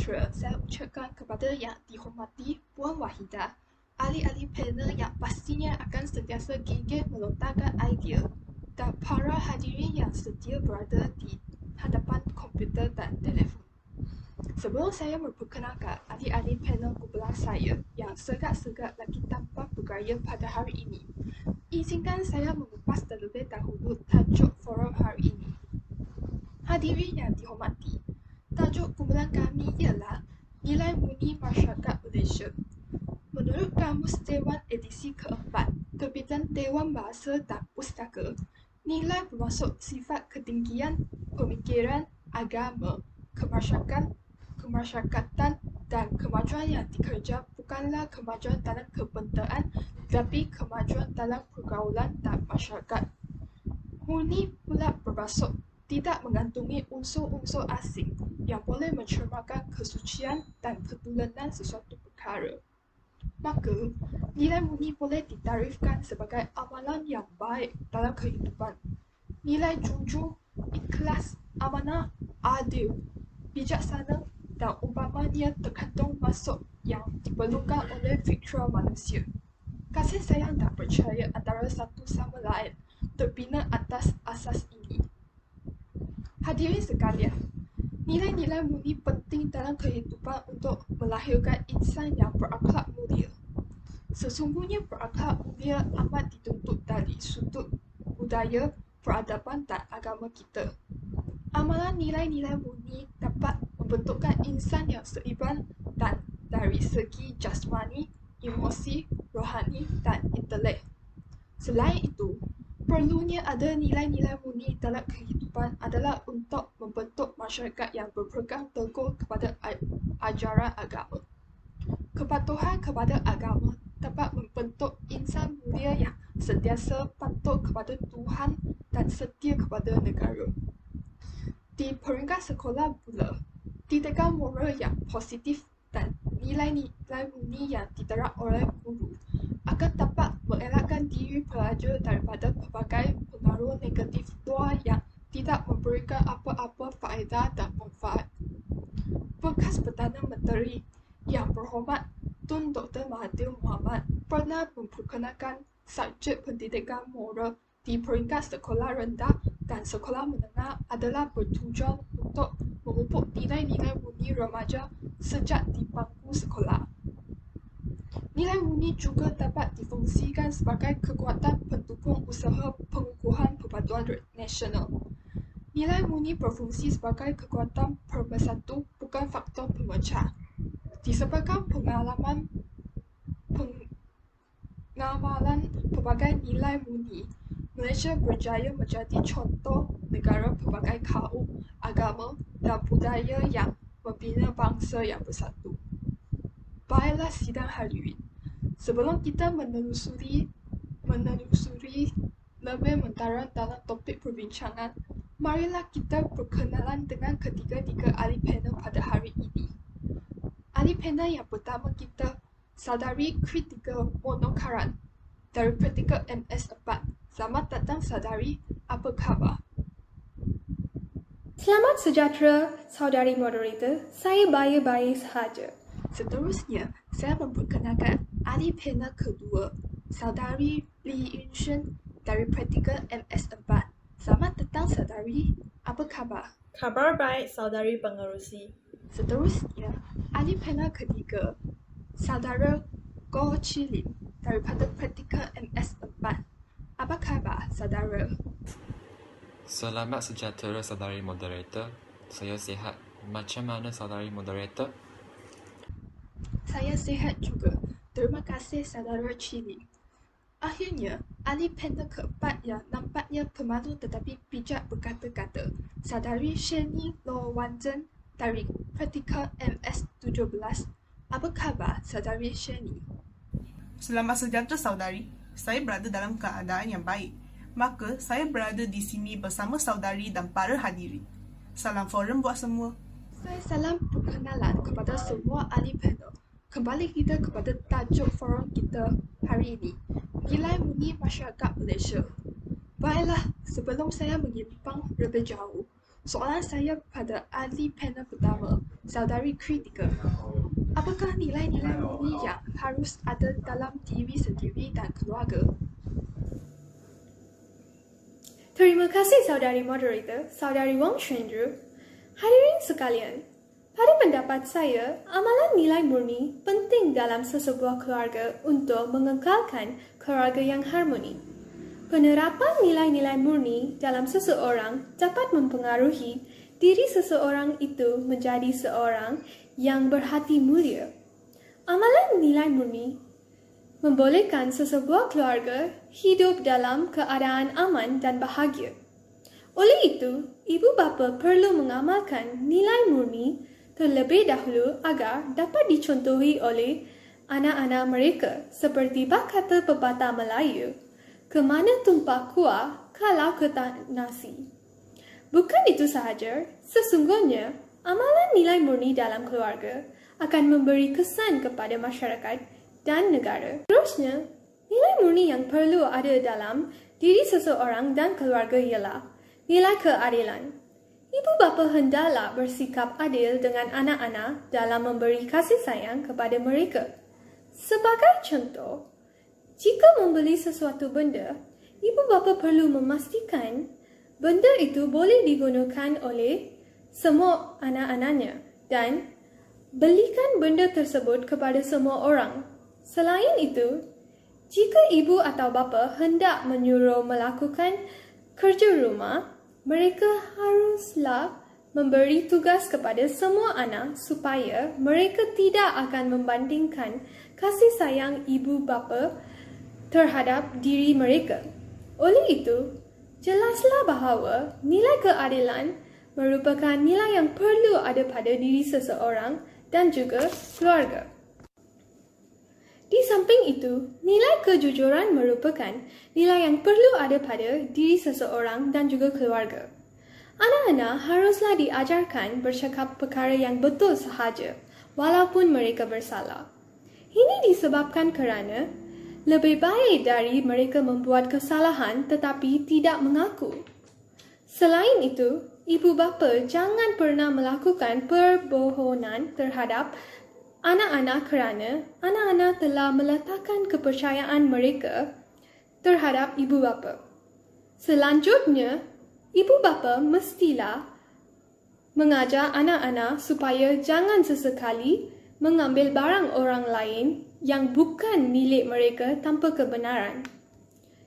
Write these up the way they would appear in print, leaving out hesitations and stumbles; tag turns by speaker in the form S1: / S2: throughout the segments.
S1: sejahtera, saya ucapkan kepada yang dihormati Puan Wahidah, ahli-ahli panel yang pastinya akan sentiasa gigih melontarkan idea, dan para hadirin yang sedia berada di hadapan komputer dan telefon. Sebelum saya memperkenalkan ahli-ahli panel kumpulan saya yang segak-segak lagi tampak bergaya pada hari ini, izinkan saya mengupas terlebih dahulu tajuk forum hari ini. Hadirin yang dihormati, tajuk kumpulan kami ialah Nilai Murni Masyarakat Malaysia. Menurut Kamus Dewan edisi keempat, terbitan Dewan Bahasa dan Pustaka, nilai bermaksud sifat ketinggian pemikiran, agama, kemasyarakatan dan kemajuan yang dikerja bukanlah kemajuan dalam kebendaan tetapi kemajuan dalam pergaulan dan masyarakat. Murni pula bermaksud tidak mengantungi unsur-unsur asing yang boleh mencerminkan kesucian dan ketulenan sesuatu perkara. Maka, nilai murni boleh ditarifkan sebagai amalan yang baik dalam kehidupan. Nilai jujur, ikhlas, amanah, adil, bijaksana dan umpamanya terkandung masuk yang diperlukan oleh fitrah manusia. Kasih sayang dan percaya antara satu sama lain terbina atas asas ini. Hadirin sekalian, nilai-nilai murni penting dalam kehidupan untuk melahirkan insan yang berakhlak mulia. Sesungguhnya berakhlak mulia amat dituntut dari sudut budaya, peradaban dan agama kita. Amalan nilai-nilai murni dapat membentukkan insan yang seimbang dan dari segi jasmani, emosi, rohani dan intelek. Selain itu, perlunya ada nilai-nilai murni dalam kehidupan adalah untuk membentuk masyarakat yang berpegang teguh kepada ajaran agama. Kepatuhan kepada agama dapat membentuk insan mulia yang sentiasa patuh kepada Tuhan dan setia kepada negara. Di peringkat sekolah pula, didikan moral yang positif dan nilai-nilai murni yang diterap oleh guru akan dapat mengelakkan diri pelajar daripada pelbagai pengaruh negatif luar yang tidak memberikan apa-apa faedah dan manfaat. Bekas Perdana Menteri Yang Berhormat Tun Dr. Mahathir Mohamad pernah memperkenalkan subjek pendidikan moral di peringkat sekolah rendah dan sekolah menengah adalah bertujuan untuk memupuk nilai-nilai murni remaja sejak di bangku sekolah. Nilai murni juga dapat difungsikan sebagai kekuatan pendukung usaha pengukuhan perpaduan nasional. Nilai murni berfungsi sebagai kekuatan pemersatu, bukan faktor pemecah. Disebabkan pengamalan pelbagai nilai murni, Malaysia berjaya menjadi contoh negara pelbagai kaum, agama dan budaya yang membina bangsa yang bersatu. Baiklah sidang hadirin, sebelum kita menelusuri lebih mendalam dalam topik perbincangan, marilah kita berkenalan dengan ketiga-tiga ahli panel pada hari ini. Ahli panel yang pertama kita, Saudari Kritika Monokaran dari Praktikal MS4. Selamat datang Saudari, apa khabar?
S2: Selamat sejahtera, saudari moderator. Saya baik-baik sahaja.
S1: Seterusnya, saya memperkenalkan ahli panel kedua, Saudari Lee Yun Shen dari Praktikal MS4. Selamat datang Saudari, apa khabar?
S3: Kabar baik, saudari pengerusi.
S1: Seterusnya, ahli panel ketiga, Saudara Goh Chi Lim daripada Praktikal MS4. Apa khabar, Saudara?
S4: Selamat sejahtera saudari moderator. Saya sihat. Macam mana saudari moderator?
S1: Saya sihat juga. Terima kasih Saudara Chili. Akhirnya, ahli panel keempat yang nampaknya pemalu tetapi bijak berkata-kata, Saudari Shirley Law Wan Zhen dari Praktikal MS17. Apa khabar, Saudari Shirley?
S5: Selamat sejahtera saudari. Saya berada dalam keadaan yang baik. Maka, saya berada di sini bersama saudari dan para hadirin. Salam forum buat semua.
S1: Saya salam perkenalan kepada semua ahli panel. Kembali kita kepada tajuk forum kita hari ini, Nilai Murni Masyarakat Malaysia. Baiklah, sebelum saya menyimpang lebih jauh, soalan saya pada ahli panel pertama, saudari kritikal. Apakah nilai-nilai murni yang harus ada dalam diri sendiri dan keluarga?
S2: Terima kasih saudari moderator, saudari Wong Chendru. Hadirin sekalian, pada pendapat saya, amalan nilai murni penting dalam sesebuah keluarga untuk mengekalkan keluarga yang harmoni. Penerapan nilai-nilai murni dalam seseorang dapat mempengaruhi diri seseorang itu menjadi seorang yang berhati mulia. Amalan nilai murni membolehkan sesebuah keluarga hidup dalam keadaan aman dan bahagia. Oleh itu, ibu bapa perlu mengamalkan nilai murni terlebih dahulu agar dapat dicontohi oleh anak-anak mereka seperti bak kata pepatah Melayu, ke mana tumpah kuah kalau ke tak nasi. Bukan itu sahaja, sesungguhnya amalan nilai murni dalam keluarga akan memberi kesan kepada masyarakat dan negara. Terusnya, nilai murni yang perlu ada dalam diri seseorang dan keluarga ialah nilai keadilan. Ibu bapa hendaklah bersikap adil dengan anak-anak dalam memberi kasih sayang kepada mereka. Sebagai contoh, jika membeli sesuatu benda, ibu bapa perlu memastikan benda itu boleh digunakan oleh semua anak-anaknya dan belikan benda tersebut kepada semua orang. Selain itu, jika ibu atau bapa hendak menyuruh melakukan kerja rumah, mereka haruslah memberi tugas kepada semua anak supaya mereka tidak akan membandingkan kasih sayang ibu bapa terhadap diri mereka. Oleh itu, jelaslah bahawa nilai keadilan merupakan nilai yang perlu ada pada diri seseorang dan juga keluarga. Di samping itu, nilai kejujuran merupakan nilai yang perlu ada pada diri seseorang dan juga keluarga. Anak-anak haruslah diajarkan bercakap perkara yang betul sahaja, walaupun mereka bersalah. Ini disebabkan kerana lebih baik dari mereka membuat kesalahan tetapi tidak mengaku. Selain itu, ibu bapa jangan pernah melakukan perbohonan terhadap anak-anak kerana anak-anak telah meletakkan kepercayaan mereka terhadap ibu bapa. Selanjutnya, ibu bapa mestilah mengajar anak-anak supaya jangan sesekali mengambil barang orang lain yang bukan milik mereka tanpa kebenaran.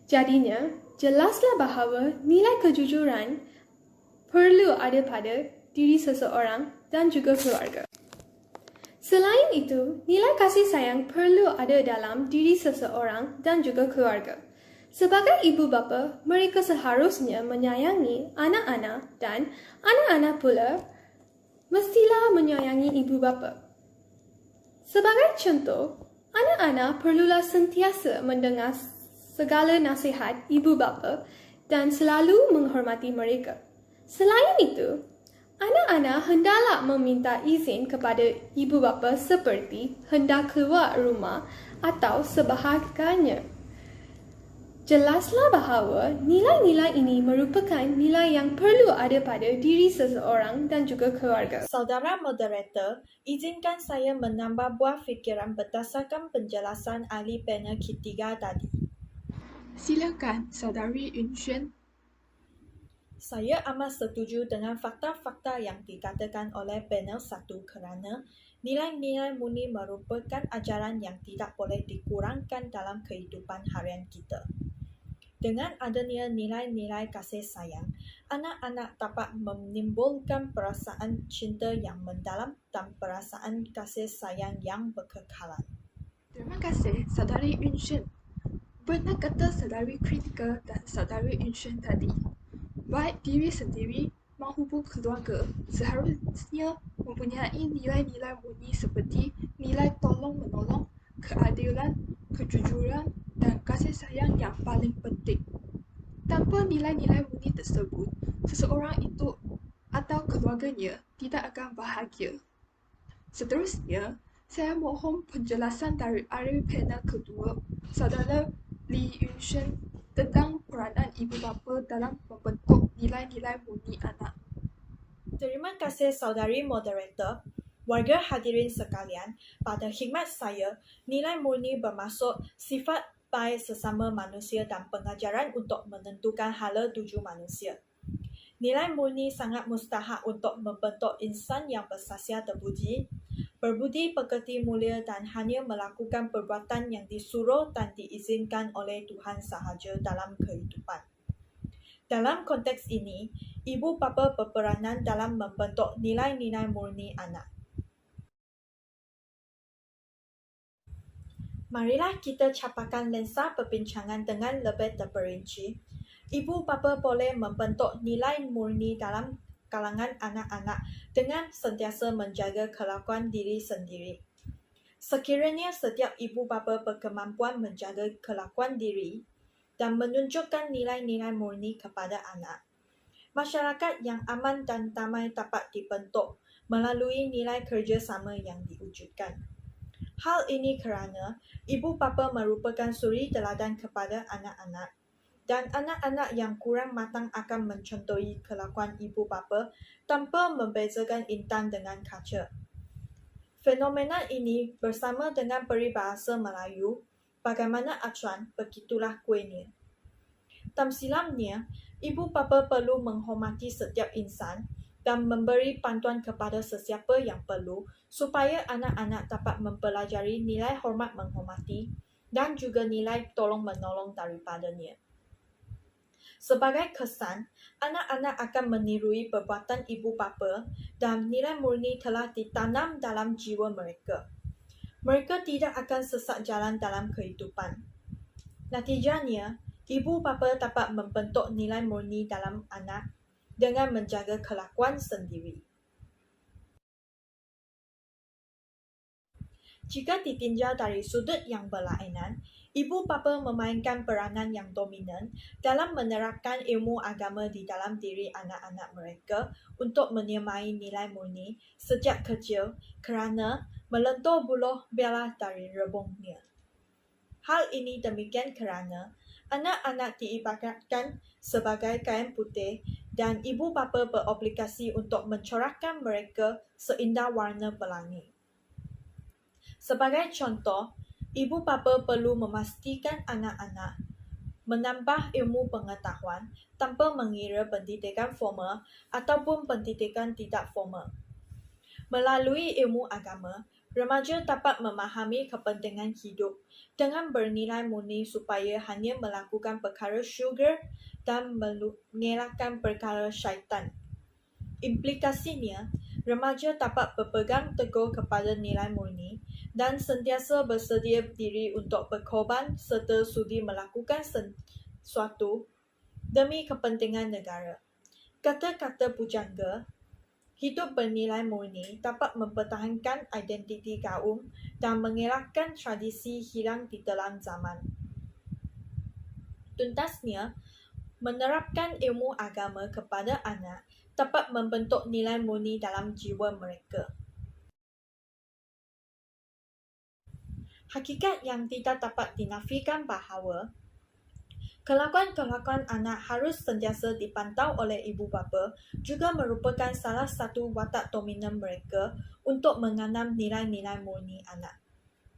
S2: Jadinya, jelaslah bahawa nilai kejujuran perlu ada pada diri seseorang dan juga keluarga. Selain itu, nilai kasih sayang perlu ada dalam diri seseorang dan juga keluarga. Sebagai ibu bapa, mereka seharusnya menyayangi anak-anak dan anak-anak pula mestilah menyayangi ibu bapa. Sebagai contoh, anak-anak perlulah sentiasa mendengar segala nasihat ibu bapa dan selalu menghormati mereka. Selain itu, anak-anak hendaklah meminta izin kepada ibu bapa seperti hendak keluar rumah atau sebahagiannya. Jelaslah bahawa nilai-nilai ini merupakan nilai yang perlu ada pada diri seseorang dan juga keluarga.
S3: Saudara moderator, izinkan saya menambah buah fikiran berdasarkan penjelasan ahli panel ketiga tadi.
S1: Silakan, saudari Yun Xuan.
S3: Saya amat setuju dengan fakta-fakta yang dikatakan oleh panel 1 kerana nilai-nilai murni merupakan ajaran yang tidak boleh dikurangkan dalam kehidupan harian kita. Dengan adanya nilai-nilai kasih sayang, anak-anak dapat menimbulkan perasaan cinta yang mendalam dan perasaan kasih sayang yang berkekalan.
S1: Terima kasih, saudari Yun Xuan. Benar kata saudari kritikal dan saudari Yun Xuan tadi. Baik diri sendiri maupun keluarga seharusnya mempunyai nilai-nilai murni seperti nilai tolong-menolong, keadilan, kejujuran dan kasih sayang yang paling penting. Tanpa nilai-nilai murni tersebut, seseorang itu atau keluarganya tidak akan bahagia. Seterusnya, saya mohon penjelasan dari ahli panel kedua, saudara Lee Yun Xuan, tentang peranan ibu bapa dalam membentuk nilai-nilai murni anak.
S3: Terima kasih saudari moderator. Warga hadirin sekalian, pada khidmat saya, nilai murni bermaksud sifat baik sesama manusia dan pengajaran untuk menentukan hala tuju manusia. Nilai murni sangat mustahak untuk membentuk insan yang bersasia terpuji, berbudi pekerti mulia dan hanya melakukan perbuatan yang disuruh dan diizinkan oleh Tuhan sahaja dalam kehidupan. Dalam konteks ini, ibu bapa berperanan dalam membentuk nilai-nilai murni anak. Marilah kita capakan lensa perbincangan dengan lebih terperinci. Ibu bapa boleh membentuk nilai murni dalam kalangan anak-anak dengan sentiasa menjaga kelakuan diri sendiri. Sekiranya setiap ibu bapa berkemampuan menjaga kelakuan diri dan menunjukkan nilai-nilai murni kepada anak, masyarakat yang aman dan damai dapat dibentuk melalui nilai kerjasama yang diwujudkan. Hal ini kerana ibu bapa merupakan suri teladan kepada anak-anak dan anak-anak yang kurang matang akan mencontohi kelakuan ibu bapa tanpa membezakan intan dengan kaca. Fenomena ini bersama dengan peribahasa Melayu, bagaimana acuan, begitulah kuenya. Tamsilamnya, ibu bapa perlu menghormati setiap insan dan memberi bantuan kepada sesiapa yang perlu supaya anak-anak dapat mempelajari nilai hormat menghormati dan juga nilai tolong-menolong daripadanya. Sebagai kesan, anak-anak akan menirui perbuatan ibu bapa dan nilai murni telah ditanam dalam jiwa mereka. Mereka tidak akan sesat jalan dalam kehidupan. Natijanya, ibu bapa dapat membentuk nilai murni dalam anak dengan menjaga kelakuan sendiri. Jika ditinjau dari sudut yang berlainan, ibu bapa memainkan peranan yang dominan dalam menerapkan ilmu agama di dalam diri anak-anak mereka untuk menyemai nilai murni sejak kecil kerana melentur buluh bialah dari rebungnya. Hal ini demikian kerana anak-anak diibaratkan sebagai kain putih dan ibu bapa berobligasi untuk mencorakkan mereka seindah warna pelangi. Sebagai contoh, ibu bapa perlu memastikan anak-anak menambah ilmu pengetahuan tanpa mengira pendidikan formal ataupun pendidikan tidak formal. Melalui ilmu agama, remaja dapat memahami kepentingan hidup dengan bernilai murni supaya hanya melakukan perkara syurga dan mengelakkan perkara syaitan. Implikasinya, remaja dapat berpegang teguh kepada nilai murni dan sentiasa bersedia diri untuk berkorban serta sudi melakukan sesuatu demi kepentingan negara. Kata-kata pujangga, hidup bernilai murni dapat mempertahankan identiti kaum dan mengelakkan tradisi hilang di dalam zaman. Tuntasnya, menerapkan ilmu agama kepada anak dapat membentuk nilai murni dalam jiwa mereka. Hakikat yang tidak dapat dinafikan bahawa kelakuan-kelakuan anak harus sentiasa dipantau oleh ibu bapa juga merupakan salah satu watak dominan mereka untuk menanam nilai-nilai murni anak.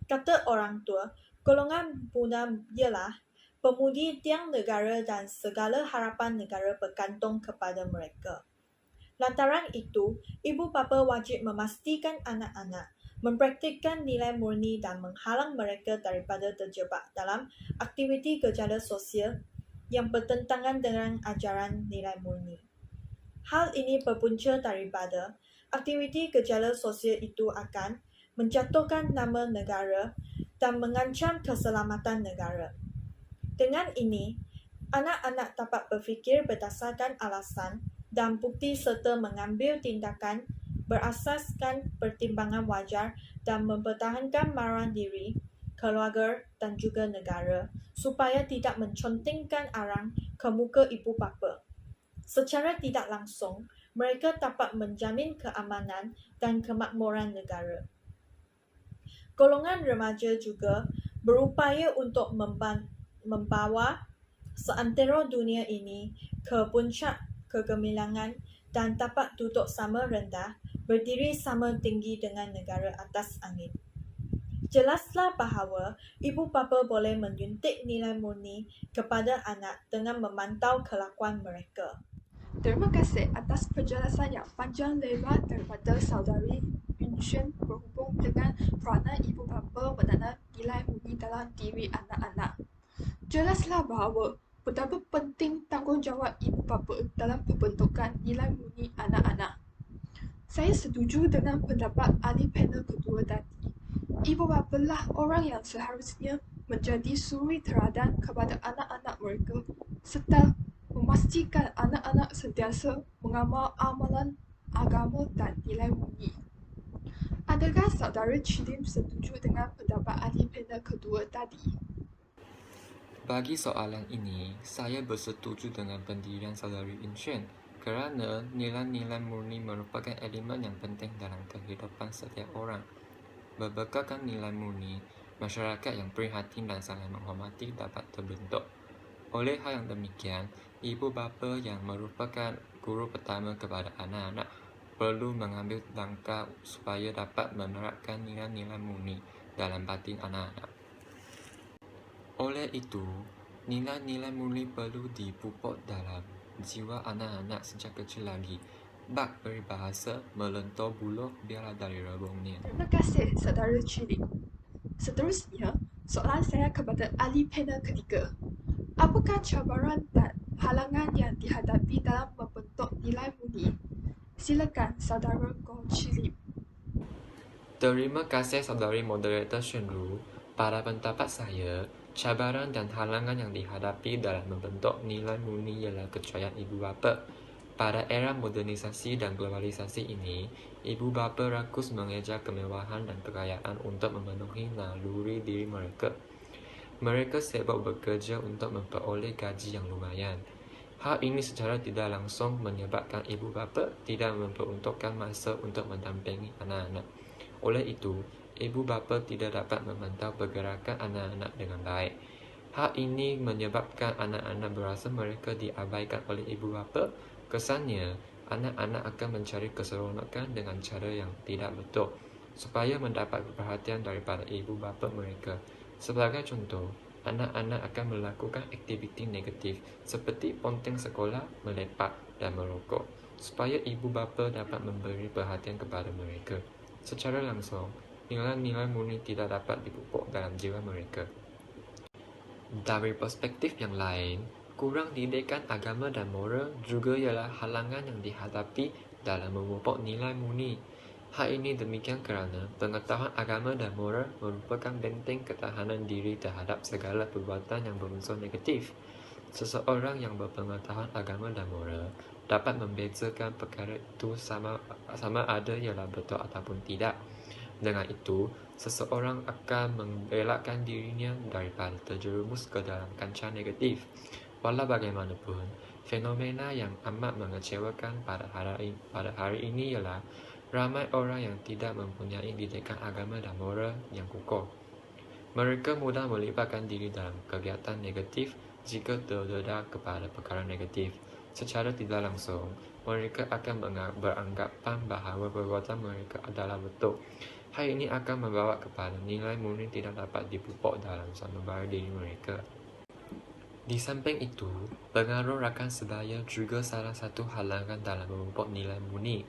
S3: Kata orang tua, golongan muda ialah pemudi tiang negara dan segala harapan negara bergantung kepada mereka. Lantaran itu, ibu bapa wajib memastikan anak-anak mempraktikkan nilai murni dan menghalang mereka daripada terjebak dalam aktiviti gejala sosial yang bertentangan dengan ajaran nilai murni. Hal ini berpunca daripada aktiviti gejala sosial itu akan menjatuhkan nama negara dan mengancam keselamatan negara. Dengan ini, anak-anak dapat berfikir berdasarkan alasan dan bukti serta mengambil tindakan berasaskan pertimbangan wajar dan mempertahankan maruah diri, keluarga dan juga negara supaya tidak mencontingkan arang ke muka ibu bapa. Secara tidak langsung, mereka dapat menjamin keamanan dan kemakmuran negara. Golongan remaja juga berupaya untuk membawa seantero dunia ini ke puncak kegemilangan dan dapat duduk sama rendah, berdiri sama tinggi dengan negara atas angin. Jelaslah bahawa ibu bapa boleh menyuntik nilai murni kepada anak dengan memantau kelakuan mereka.
S1: Terima kasih atas penjelasan yang panjang lebar daripada Saudari Yun Xuan berhubung dengan peranan ibu bapa menanam nilai murni dalam diri anak-anak. Jelaslah bahawa betapa penting tanggungjawab ibu bapa dalam pembentukan nilai murni anak-anak. Saya setuju dengan pendapat ahli panel kedua tadi. Ibu bapa lah orang yang seharusnya menjadi suri teladan kepada anak-anak mereka serta memastikan anak-anak sentiasa mengamal amalan agama dan nilai murni. Adakah saudara Chilim setuju dengan pendapat ahli panel kedua tadi?
S4: Bagi soalan ini, saya bersetuju dengan pendirian Saudari Yun Xuan kerana nilai-nilai murni merupakan elemen yang penting dalam kehidupan setiap orang. Berbekalkan nilai murni, masyarakat yang prihatin dan saling menghormati dapat terbentuk. Oleh hal yang demikian, ibu bapa yang merupakan guru pertama kepada anak-anak perlu mengambil langkah supaya dapat menerapkan nilai-nilai murni dalam batin anak-anak. Oleh itu, nilai-nilai murni perlu dipupuk dalam jiwa anak-anak sejak kecil lagi. Bak peribahasa melentur buluh biarlah dari rebungnya.
S1: Terima kasih, saudara Chilim. Seterusnya, soalan saya kepada ahli panel ketiga. Apakah cabaran dan halangan yang dihadapi dalam membentuk nilai murni? Silakan, saudara Gong Chilim.
S4: Terima kasih Saudari Moderator Xuan Ru. Pada pendapat saya, cabaran dan halangan yang dihadapi dalam membentuk nilai murni ialah kejayaan ibu bapa. Pada era modernisasi dan globalisasi ini, ibu bapa rakus mengejar kemewahan dan kekayaan untuk memenuhi naluri diri mereka. Mereka sibuk bekerja untuk memperoleh gaji yang lumayan. Hal ini secara tidak langsung menyebabkan ibu bapa tidak memperuntukkan masa untuk mendampingi anak-anak. Oleh itu, ibu bapa tidak dapat memantau pergerakan anak-anak dengan baik. Hal ini menyebabkan anak-anak berasa mereka diabaikan oleh ibu bapa. Kesannya, anak-anak akan mencari keseronokan dengan cara yang tidak betul supaya mendapat perhatian daripada ibu bapa mereka. Sebagai contoh, anak-anak akan melakukan aktiviti negatif seperti ponteng sekolah, melepak dan merokok supaya ibu bapa dapat memberi perhatian kepada mereka. Secara langsung, nilai-nilai murni tidak dapat dipupuk dalam jiwa mereka. Dari perspektif yang lain, kurang didikan agama dan moral juga ialah halangan yang dihadapi dalam memupuk nilai murni. Hal ini demikian kerana pengetahuan agama dan moral merupakan benteng ketahanan diri terhadap segala perbuatan yang berunsur negatif. Seseorang yang berpengetahuan agama dan moral dapat membezakan perkara itu sama ada ialah betul ataupun tidak. Dengan itu, seseorang akan mengelakkan dirinya daripada terjerumus ke dalam kancah negatif. Walau bagaimanapun, fenomena yang amat mengecewakan pada hari ini ialah ramai orang yang tidak mempunyai didikan agama dan moral yang kukuh. Mereka mudah melibatkan diri dalam kegiatan negatif jika terdedah kepada perkara negatif. Secara tidak langsung, mereka akan beranggapan bahawa perbuatan mereka adalah betul. Hal ini akan membawa kepada nilai murni tidak dapat dipupuk dalam sanubari diri mereka. Di samping itu, pengaruh rakan sebaya juga salah satu halangan dalam memupuk nilai murni.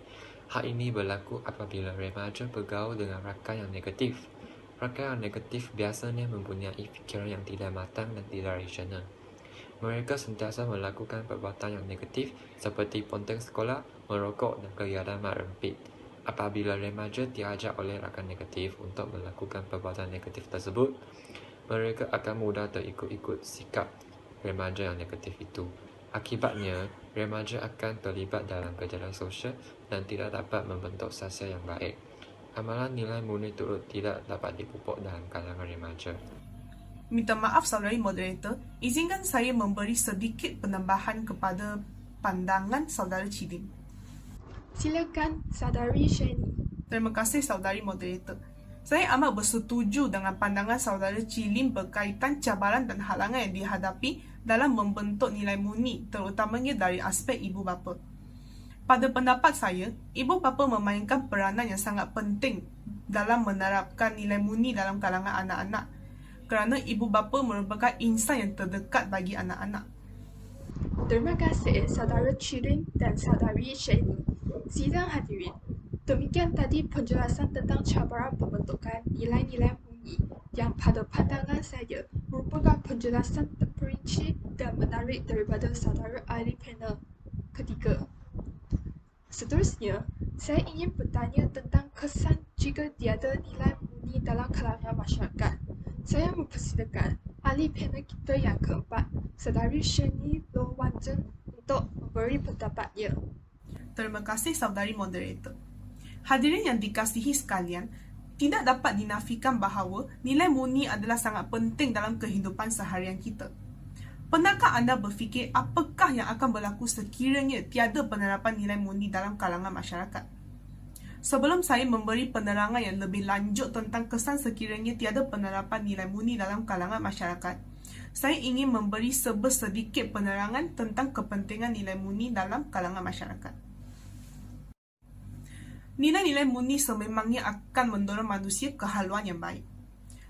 S4: Hal ini berlaku apabila remaja bergaul dengan rakan yang negatif. Rakan yang negatif biasanya mempunyai fikiran yang tidak matang dan tidak rasional. Mereka sentiasa melakukan perbuatan yang negatif seperti ponteng sekolah, merokok dan kegiatan mat rempit. Apabila remaja diajak oleh rakan negatif untuk melakukan perbuatan negatif tersebut, mereka akan mudah terikut-ikut sikap remaja yang negatif itu. Akibatnya, remaja akan terlibat dalam kegiatan sosial dan tidak dapat membentuk sasial yang baik. Amalan nilai murni turut tidak dapat dipupuk dalam kalangan remaja.
S5: Minta maaf saudari moderator, izinkan saya memberi sedikit penambahan kepada pandangan saudara Chilim.
S1: Silakan, saudari Shani.
S5: Terima kasih saudari moderator. Saya amat bersetuju dengan pandangan saudara Chilim berkaitan cabaran dan halangan yang dihadapi dalam membentuk nilai murni, terutamanya dari aspek ibu bapa. Pada pendapat saya, ibu bapa memainkan peranan yang sangat penting dalam menerapkan nilai murni dalam kalangan anak-anak kerana ibu bapa merupakan insan yang terdekat bagi anak-anak.
S1: Terima kasih saudara Chirin dan saudari Shani. Sidang hadirin, demikian tadi penjelasan tentang cabaran pembentukan nilai-nilai murni yang pada pandangan saya merupakan penjelasan terperinci dan menarik daripada saudara ahli panel ketiga. Seterusnya, saya ingin bertanya tentang kesan jika tiada nilai murni dalam kalangan masyarakat. Saya mempersilakan ahli panel kita yang keempat, saudari Shani Loh Wan Zhen, untuk memberi pendapatnya.
S5: Terima kasih saudari moderator. Hadirin yang dikasihi sekalian, tidak dapat dinafikan bahawa nilai murni adalah sangat penting dalam kehidupan seharian kita. Pernahkah anda berfikir apakah yang akan berlaku sekiranya tiada penerapan nilai murni dalam kalangan masyarakat? Sebelum saya memberi penerangan yang lebih lanjut tentang kesan sekiranya tiada penerapan nilai murni dalam kalangan masyarakat, saya ingin memberi sedikit penerangan tentang kepentingan nilai murni dalam kalangan masyarakat. Nilai-nilai murni sememangnya akan mendorong manusia ke haluan yang baik.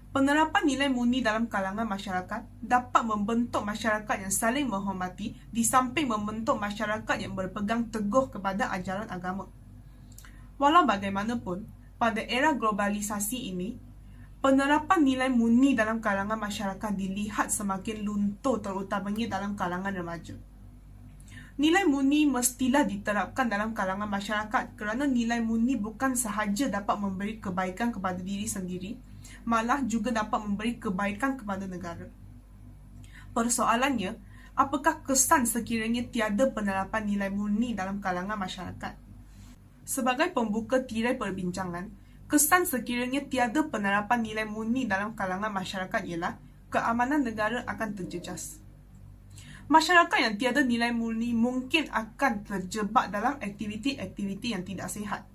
S5: Penerapan nilai murni dalam kalangan masyarakat dapat membentuk masyarakat yang saling menghormati di samping membentuk masyarakat yang berpegang teguh kepada ajaran agama. Walau bagaimanapun, pada era globalisasi ini, penerapan nilai murni dalam kalangan masyarakat dilihat semakin luntur terutamanya dalam kalangan remaja. Nilai murni mestilah diterapkan dalam kalangan masyarakat kerana nilai murni bukan sahaja dapat memberi kebaikan kepada diri sendiri, malah juga dapat memberi kebaikan kepada negara. Persoalannya, apakah kesan sekiranya tiada penerapan nilai murni dalam kalangan masyarakat? Sebagai pembuka tirai perbincangan, kesan sekiranya tiada penerapan nilai murni dalam kalangan masyarakat ialah keamanan negara akan terjejas. Masyarakat yang tiada nilai murni mungkin akan terjebak dalam aktiviti-aktiviti yang tidak sihat.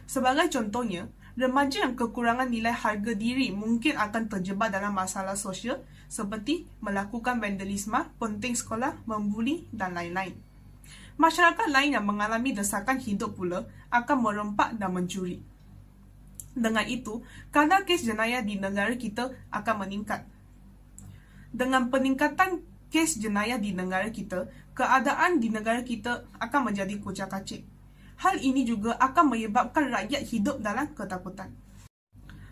S5: Sebagai contohnya, remaja yang kekurangan nilai harga diri mungkin akan terjebak dalam masalah sosial seperti melakukan vandalisme, penting sekolah, membuli dan lain-lain. Masyarakat lain yang mengalami desakan hidup pula akan merompak dan mencuri. Dengan itu, kadar kes jenayah di negara kita akan meningkat. Dengan peningkatan kes jenayah di negara kita, keadaan di negara kita akan menjadi kucak-kacik. Hal ini juga akan menyebabkan rakyat hidup dalam ketakutan.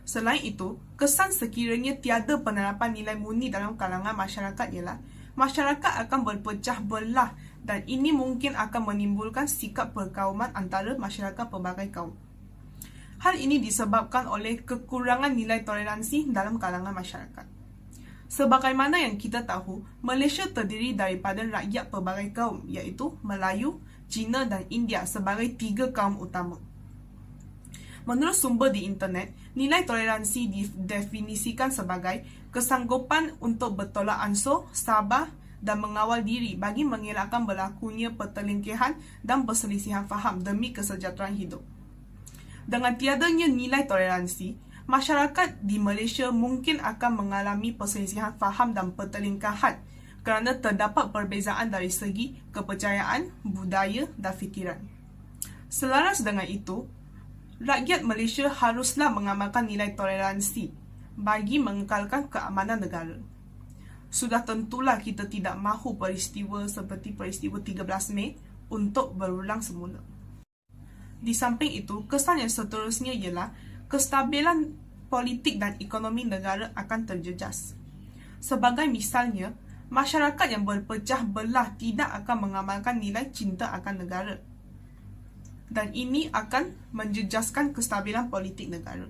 S5: Selain itu, kesan sekiranya tiada penerapan nilai murni dalam kalangan masyarakat ialah masyarakat akan berpecah belah dan ini mungkin akan menimbulkan sikap perkauman antara masyarakat pelbagai kaum. Hal ini disebabkan oleh kekurangan nilai toleransi dalam kalangan masyarakat. Sebagaimana yang kita tahu, Malaysia terdiri daripada rakyat pelbagai kaum iaitu Melayu, Cina dan India sebagai 3 kaum utama. Menurut sumber di internet, nilai toleransi didefinisikan sebagai kesanggupan untuk bertolak ansur, sabar dan mengawal diri bagi mengelakkan berlakunya pertelingkihan dan perselisihan faham demi kesejahteraan hidup. Dengan tiadanya nilai toleransi, masyarakat di Malaysia mungkin akan mengalami perselisihan faham dan pertelingkahan kerana terdapat perbezaan dari segi kepercayaan, budaya dan fikiran. Selaras dengan itu, rakyat Malaysia haruslah mengamalkan nilai toleransi bagi mengekalkan keamanan negara. Sudah tentulah kita tidak mahu peristiwa seperti peristiwa 13 Mei untuk berulang semula. Di samping itu, kesan yang seterusnya ialah kestabilan politik dan ekonomi negara akan terjejas. Sebagai misalnya, masyarakat yang berpecah belah tidak akan mengamalkan nilai cinta akan negara. Dan ini akan menjejaskan kestabilan politik negara.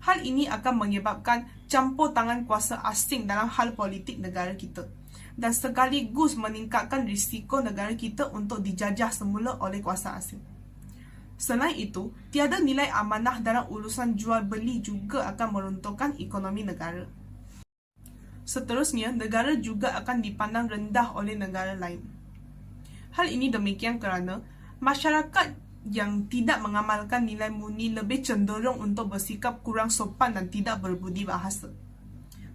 S5: Hal ini akan menyebabkan campur tangan kuasa asing dalam hal politik negara kita dan sekaligus meningkatkan risiko negara kita untuk dijajah semula oleh kuasa asing. Selain itu, tiada nilai amanah dalam urusan jual beli juga akan meruntuhkan ekonomi negara. Seterusnya, negara juga akan dipandang rendah oleh negara lain. Hal ini demikian kerana masyarakat yang tidak mengamalkan nilai murni lebih cenderung untuk bersikap kurang sopan dan tidak berbudi bahasa.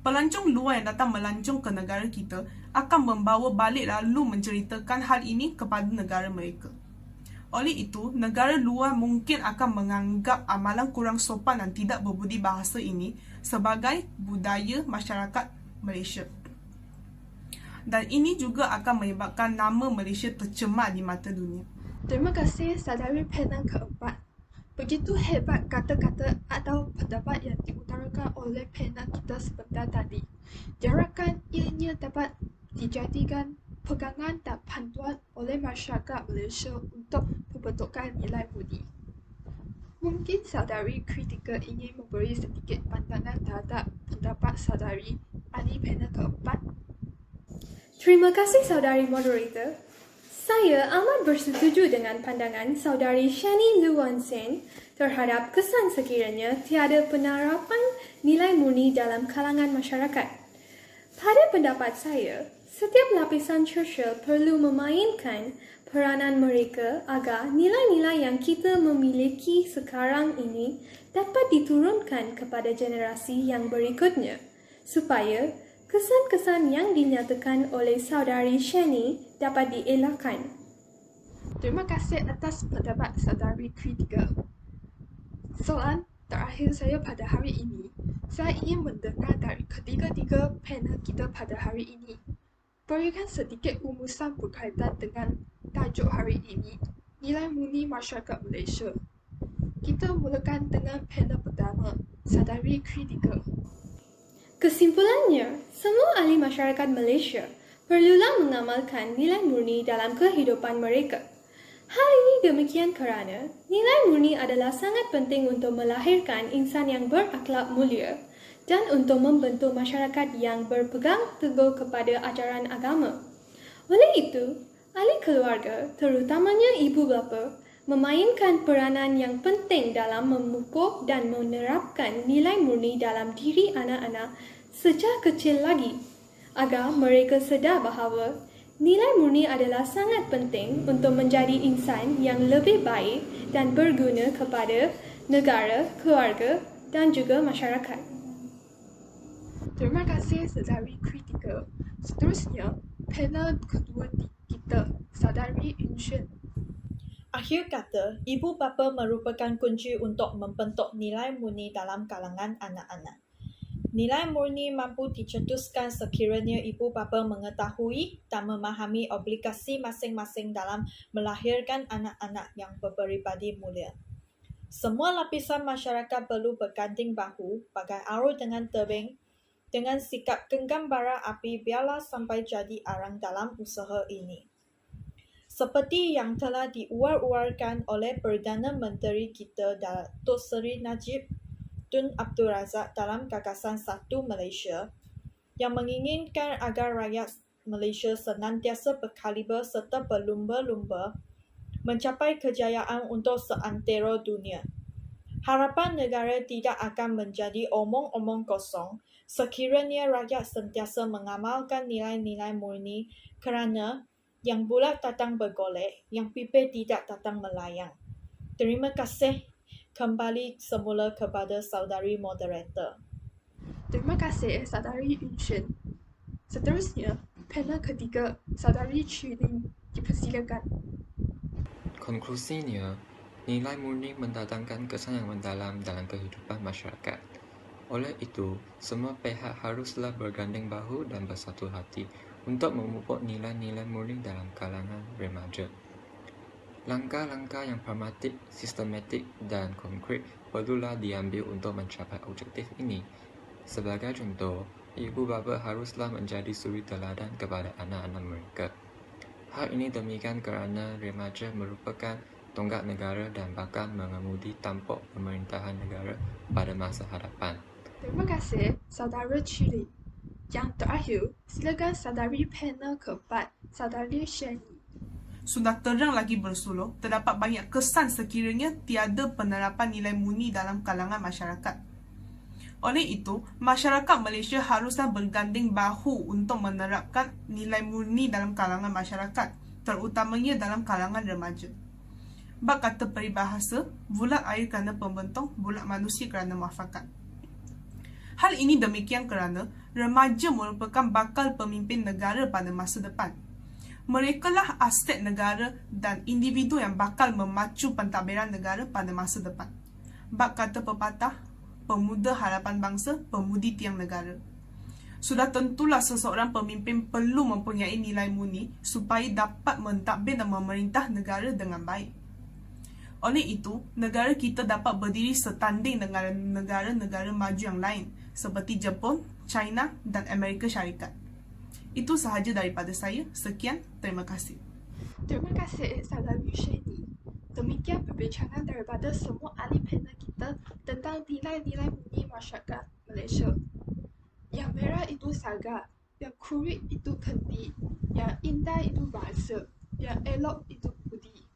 S5: Pelancong luar yang datang melancong ke negara kita akan membawa balik lalu menceritakan hal ini kepada negara mereka. Oleh itu, negara luar mungkin akan menganggap amalan kurang sopan dan tidak berbudi bahasa ini sebagai budaya masyarakat Malaysia. Dan ini juga akan menyebabkan nama Malaysia tercemar di mata dunia.
S1: Terima kasih saudari panel keempat. Begitu hebat kata-kata atau pendapat yang diutarakan oleh panel kita sebentar tadi. Diharapkan ianya dapat dijadikan pegangan dan panduan oleh masyarakat Malaysia untuk pembentukan nilai budi. Mungkin saudari kritikal ingin memberi sedikit pandangan terhadap pendapat saudari ahli panel keempat.
S2: Terima kasih saudari moderator. Saya amat bersetuju dengan pandangan saudari Shani Luan Sen terhadap kesan sekiranya tiada penerapan nilai murni dalam kalangan masyarakat. Pada pendapat saya, setiap lapisan sosial perlu memainkan peranan mereka agar nilai-nilai yang kita memiliki sekarang ini dapat diturunkan kepada generasi yang berikutnya, supaya kesan-kesan yang dinyatakan oleh saudari Shani dapat dielakkan.
S1: Terima kasih atas pendapat saudari kritikal. Soalan terakhir saya pada hari ini, saya ingin mendengar dari ketiga-tiga panel kita pada hari ini. Berikan sedikit rumusan berkaitan dengan tajuk hari ini, nilai murni masyarakat Malaysia. Kita mulakan dengan panel pertama, saudari kritikal.
S2: Kesimpulannya, semua ahli masyarakat Malaysia perlulah mengamalkan nilai murni dalam kehidupan mereka. Hal ini demikian kerana nilai murni adalah sangat penting untuk melahirkan insan yang berakhlak mulia dan untuk membentuk masyarakat yang berpegang teguh kepada ajaran agama. Oleh itu, ahli keluarga, terutamanya ibu bapa, memainkan peranan yang penting dalam memupuk dan menerapkan nilai murni dalam diri anak-anak sejak kecil lagi, agar mereka sedar bahawa nilai murni adalah sangat penting untuk menjadi insan yang lebih baik dan berguna kepada negara, keluarga dan juga masyarakat.
S1: Terima kasih saudari kritikal. Seterusnya, panel kedua kita, saudari Yun.
S3: Akhir kata, ibu bapa merupakan kunci untuk membentuk nilai murni dalam kalangan anak-anak. Nilai murni mampu dicetuskan sekiranya ibu bapa mengetahui dan memahami obligasi masing-masing dalam melahirkan anak-anak yang berperibadi mulia. Semua lapisan masyarakat perlu berganding bahu bagai arus dengan tebing dengan sikap genggam bara api biarlah sampai jadi arang dalam usaha ini. Seperti yang telah diuar-uarkan oleh Perdana Menteri kita Datuk Seri Najib Tun Abdul Razak dalam gagasan Satu Malaysia yang menginginkan agar rakyat Malaysia senantiasa berkaliber serta berlumba-lumba mencapai kejayaan untuk seantero dunia. Harapan negara tidak akan menjadi omong-omong kosong sekiranya rakyat sentiasa mengamalkan nilai-nilai murni kerana yang bulat datang bergolek, yang pipih tidak datang melayang. Terima kasih. Kembali semula kepada saudari moderator.
S1: Terima kasih saudari Yun. Seterusnya, panel ketiga, saudari Chilin, dipersilakan.
S4: Konklusinya, nilai murni mendatangkan kesan yang mendalam dalam kehidupan masyarakat. Oleh itu, semua pihak haruslah bergandeng bahu dan bersatu hati untuk memupuk nilai-nilai murni dalam kalangan remaja. Langkah-langkah yang pragmatik, sistematik dan konkret perlulah diambil untuk mencapai objektif ini. Sebagai contoh, ibu bapa haruslah menjadi suri teladan kepada anak-anak mereka. Hal ini demikian kerana remaja merupakan tonggak negara dan bakal mengemudi tampuk pemerintahan negara pada masa hadapan.
S1: Terima kasih, saudara Chilin. Yang terakhir, silakan saudari panel keempat, saudari Shani.
S5: Sudah terang lagi bersuluh, terdapat banyak kesan sekiranya tiada penerapan nilai murni dalam kalangan masyarakat. Oleh itu, masyarakat Malaysia haruslah berganding bahu untuk menerapkan nilai murni dalam kalangan masyarakat, terutamanya dalam kalangan remaja. Bab kata peribahasa, bulat air kerana pembentong, bulat manusia kerana muafakat. Hal ini demikian kerana remaja merupakan bakal pemimpin negara pada masa depan. Merekalah aset negara dan individu yang bakal memacu pentadbiran negara pada masa depan. Bab kata pepatah, pemuda harapan bangsa, pemudi tiang negara. Sudah tentulah seseorang pemimpin perlu mempunyai nilai murni supaya dapat mentadbir dan memerintah negara dengan baik. Oleh itu, negara kita dapat berdiri setanding dengan negara-negara maju yang lain seperti Jepun, China dan Amerika Syarikat. Itu sahaja daripada saya. Sekian, terima kasih.
S1: Terima kasih saudara Yusheni. Demikian perbincangan daripada semua ahli panel kita tentang nilai-nilai murni masyarakat Malaysia. Yang merah itu saga, yang kurit itu kendi, yang indah itu bahasa, yang elok itu budi.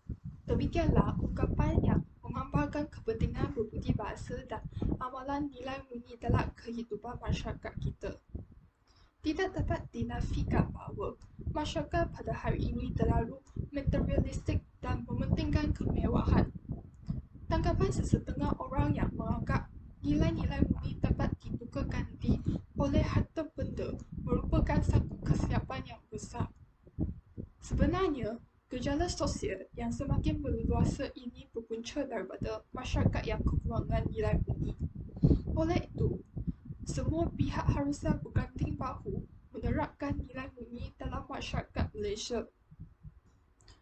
S1: Demikianlah ungkapan yang menggambarkan kepentingan berbudi bahasa dan amalan nilai murni dalam kehidupan masyarakat kita. Tidak dapat dinafikan bahawa masyarakat pada hari ini terlalu materialistik dan mementingkan kemewahan. Tanggapan sesetengah orang yang menganggap nilai-nilai murni dapat ditukarkan oleh harta benda merupakan satu kesilapan yang besar. Sebenarnya, gejala sosial yang semakin berluasa ini berpunca daripada masyarakat yang kekurangan nilai murni. Oleh itu, semua pihak haruslah berganding bahu menerapkan nilai murni dalam masyarakat Malaysia.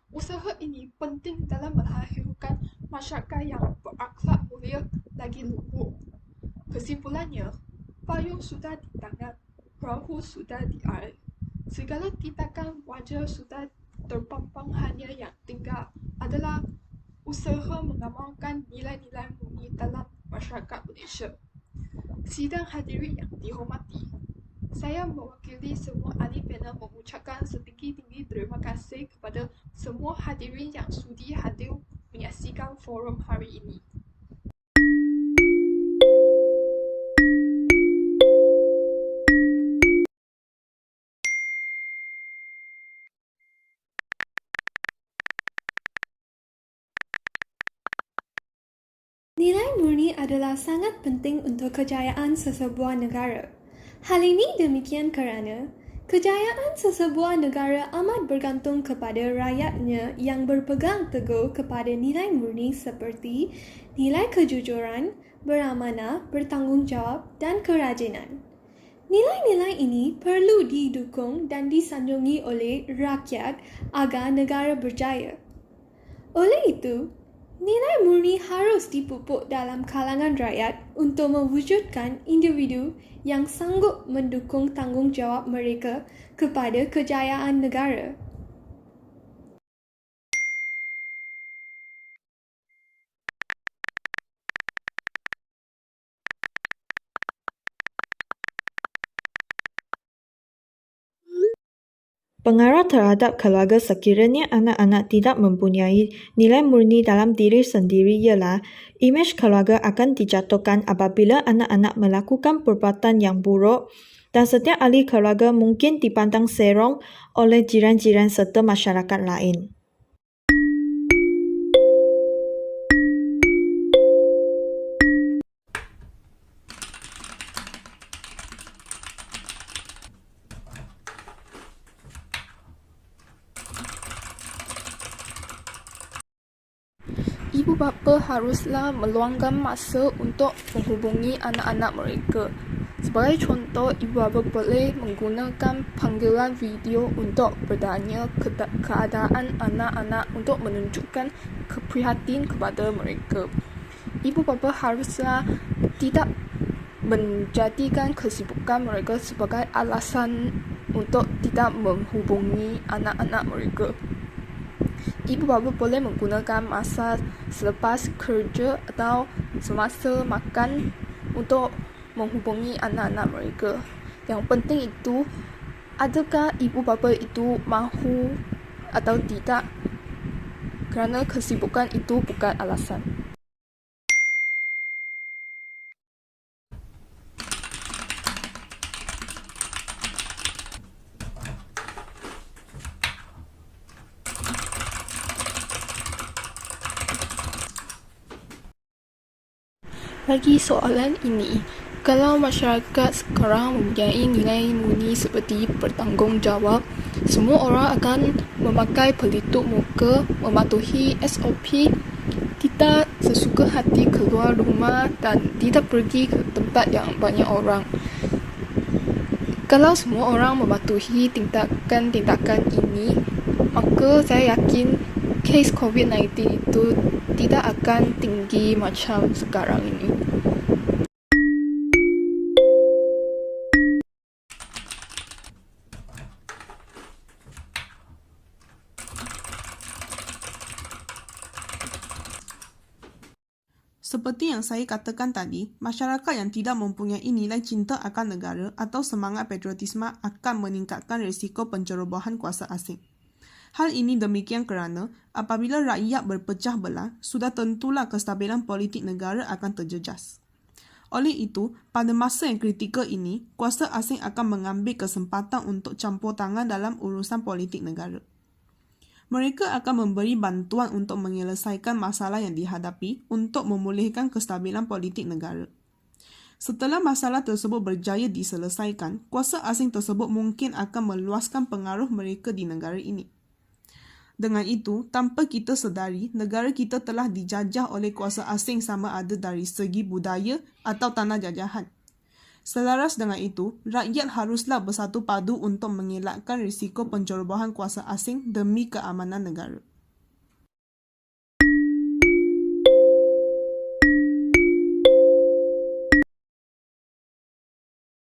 S1: Usaha ini penting dalam melahirkan masyarakat yang berakhlak mulia lagi luhur. Kesimpulannya, payung sudah di tangan, perahu sudah di air. Segala tindakan wajar sudah terpampang, hanya yang tinggal adalah usaha mengamalkan nilai-nilai murni dalam masyarakat Malaysia. Sidang hadirin yang dihormati, saya mewakili semua ahli panel mengucapkan setinggi-tinggi terima kasih kepada semua hadirin yang sudi hadir menyaksikan forum hari ini.
S2: Nilai murni adalah sangat penting untuk kejayaan sesebuah negara. Hal ini demikian kerana kejayaan sesebuah negara amat bergantung kepada rakyatnya yang berpegang teguh kepada nilai murni seperti nilai kejujuran, beramanah, bertanggungjawab dan kerajinan. Nilai-nilai ini perlu didukung dan disanjungi oleh rakyat agar negara berjaya. Oleh itu, nilai murni harus dipupuk dalam kalangan rakyat untuk mewujudkan individu yang sanggup mendukung tanggungjawab mereka kepada kejayaan negara.
S3: Pengaruh terhadap keluarga sekiranya anak-anak tidak mempunyai nilai murni dalam diri sendiri ialah imej keluarga akan dijatuhkan apabila anak-anak melakukan perbuatan yang buruk dan setiap ahli keluarga mungkin dipandang serong oleh jiran-jiran serta masyarakat lain.
S1: Ibu bapa haruslah meluangkan masa untuk menghubungi anak-anak mereka. Sebagai contoh, ibu bapa boleh menggunakan panggilan video untuk bertanya keadaan anak-anak untuk menunjukkan keprihatin kepada mereka. Ibu bapa haruslah tidak menjadikan kesibukan mereka sebagai alasan untuk tidak menghubungi anak-anak mereka. Ibu bapa boleh menggunakan masa selepas kerja atau semasa makan untuk menghubungi anak-anak mereka. Yang penting itu, adakah ibu bapa itu mahu atau tidak, kerana kesibukan itu bukan alasan. Bagi soalan ini, Kalau masyarakat sekarang mempunyai nilai murni seperti bertanggungjawab, semua orang akan memakai pelitup muka, mematuhi SOP, tidak sesuka hati keluar rumah dan tidak pergi ke tempat yang banyak orang. Kalau semua orang mematuhi tindakan-tindakan ini, maka saya yakin kes COVID-19 itu tidak akan tinggi macam sekarang ini.
S5: Seperti yang saya katakan tadi, masyarakat yang tidak mempunyai nilai cinta akan negara atau semangat patriotisme akan meningkatkan risiko pencerobohan kuasa asing. Hal ini demikian kerana apabila rakyat berpecah belah, sudah tentulah kestabilan politik negara akan terjejas. Oleh itu, pada masa yang kritikal ini, kuasa asing akan mengambil kesempatan untuk campur tangan dalam urusan politik negara. Mereka akan memberi bantuan untuk menyelesaikan masalah yang dihadapi untuk memulihkan kestabilan politik negara. Setelah masalah tersebut berjaya diselesaikan, kuasa asing tersebut mungkin akan meluaskan pengaruh mereka di negara ini. Dengan itu, tanpa kita sedari, negara kita telah dijajah oleh kuasa asing sama ada dari segi budaya atau tanah jajahan. Selaras dengan itu, rakyat haruslah bersatu padu untuk mengelakkan risiko pencerobohan kuasa asing demi keamanan negara.